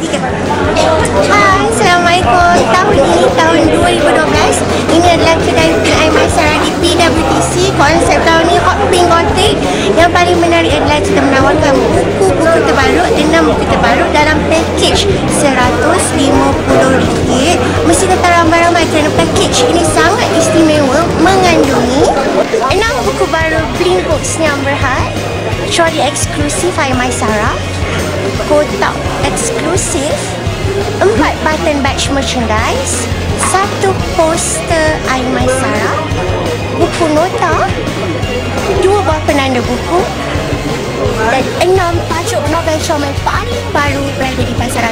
3. Hai, Assalamualaikum. Tahun ini, tahun 2012. Ini adalah kedai Pink Aimaisara di PWTC. Konsep tahun ni Hot Pink Gothic. Yang paling menarik adalah kita menawarkan buku-buku terbaru, 6 buku terbaru dalam package RM150. Mesti datang ramai-ramai kerana package ini sangat istimewa, mengandungi 6 buku baru Blink Books yang berhad, trolley eksklusif Aimaisara, kotak eksklusif, 4 button badge merchandise, 1 poster Aimaisara, buku nota, 2 buah penanda buku dan 6 tajuk novel comel paling baru berada di pasaran.